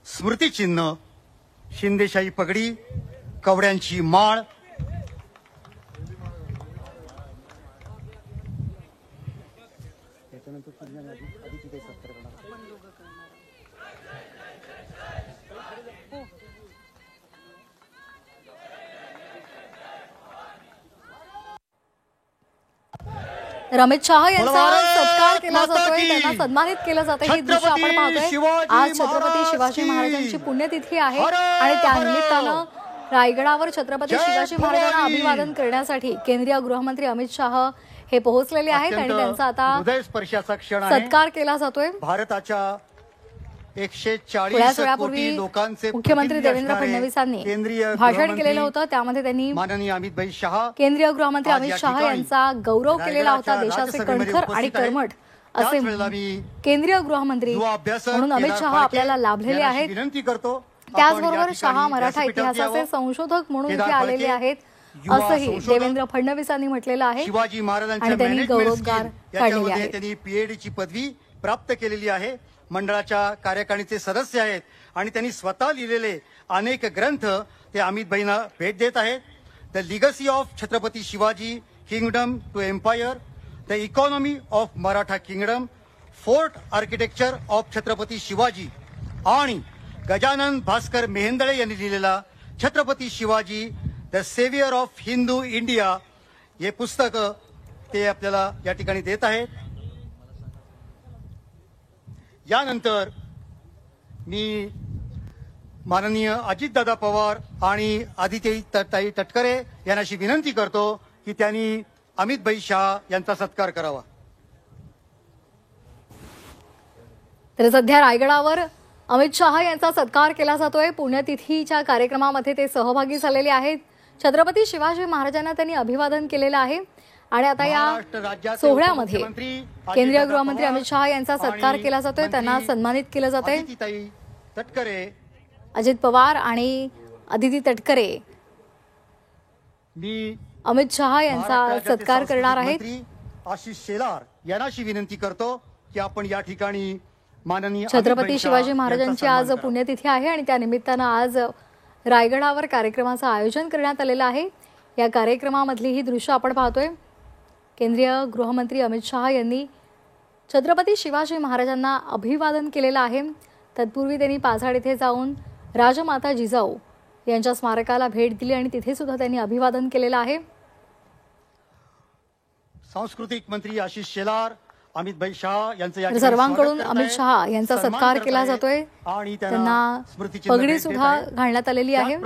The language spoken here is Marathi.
स्मृतिचिन्ह, शिंदेशाही पगडी, कवड्यांची माळ, अमित शाह यांचा सत्कार केला जातोय, त्यांना सन्मानित केलं जातंय। ही दृश्य आपण पाहतोय। आज छत्रपती शिवाजी महाराजांची पुण्यतिथी आहे आणि त्यानिमित्तानं रायगडावर छत्रपती शिवाजी महाराजांना अभिवादन करण्यासाठी केंद्रीय गृहमंत्री अमित शाह हे पोहोचलेले आहेत आणि त्यांचा आता हृदयस्पर्शाचा क्षण आहे। सत्कार केला जातोय। भारताच्या 140 कोटी लोकांचे मुख्यमंत्री देवेंद्र फडणवीसांनी भाषण केलेलं होतं, त्यामध्ये त्यांनी माननीय अमित शाह, केंद्रीय गृहमंत्री अमित शाह यांचा गौरव केलेला होता। देशाचे कणखर आणि कर्मठ असे केंद्रीय गृहमंत्री म्हणून अमित शाह आपल्याला लाभलेले आहेत। विनंती करतो, त्याचबरोबर शाह मराठा इतिहासाचे संशोधक म्हणून इथे आलेले आहेत असंही देवेंद्र फडणवीसांनी म्हटलेलं आहे। शिवाजी महाराजांच्या त्यांनी गौरवगार काढलेले आहेत। त्यांनी पीएचडी पदवी प्राप्त केलेली आहे, मंडळाच्या कार्यकारिणीचे सदस्य आहेत आणि त्यांनी स्वतः लिहिलेले अनेक ग्रंथ ते अमित भाईंना भेट देत आहेत। The legacy of Chhatrapati Shivaji, kingdom to empire, the economy of Maratha kingdom, fort architecture of Chhatrapati Shivaji आणि गजानन भास्कर मेहेंदळे यांनी लिहिलेला Chhatrapati Shivaji the saviour of Hindu India हे पुस्तक ते आपल्याला या ठिकाणी देत आहेत। यानंतर मी माननीय अजितदादा पवार आणि आदित्यताई तटकरे यांना विनंती करतो की त्यांनी अमित भाई शाह यांचा सत्कार करावा। तर सध्या रायगडावर अमित शाह यांचा सत्कार केला जातोय। पुण्यतिथीच्या कार्यक्रमामध्ये ते सहभागी झालेले आहेत। छत्रपती शिवाजी महाराजांना त्यांनी अभिवादन केलेलं आहे आणि आता या सोहळ्यामध्ये केंद्रीय गृहमंत्री अमित शाह यांचा सत्कार केला जातोय, त्यांना सन्मानित केलं जातंय। तटकरे, अजित पवार आणि आदिती तटकरे मी अमित शाह यांचा सत्कार करणार आहेत। आशिष शेलार यांना विनंती करतो की आपण या ठिकाणी माननीय छत्रपती शिवाजी महाराजांची आज पुण्यतिथी आहे आणि त्या निमित्तानं आज रायगडावर कार्यक्रमाचं आयोजन करण्यात आलेलं आहे। या कार्यक्रमामधली ही दृश्य आपण पाहतोय। केंद्रीय गृहमंत्री अमित शाह यांनी छत्रपती शिवाजी महाराजांना अभिवादन केलेलं आहे। तत्पूर्वी त्यांनी पाझाड येथे जाऊन राजमाता जिजाऊ यांच्या स्मारकाला भेट दिली आणि तिथे सुद्धा त्यांनी अभिवादन केलेलं आहे। सांस्कृतिक मंत्री आशिष शेलार, अमित भाई शाह यांचं सर्वांकडून अमित शाह यांचा सत्कार केला जातोय, आणि त्यांना पगडी सुद्धा घालण्यात आलेली आहे।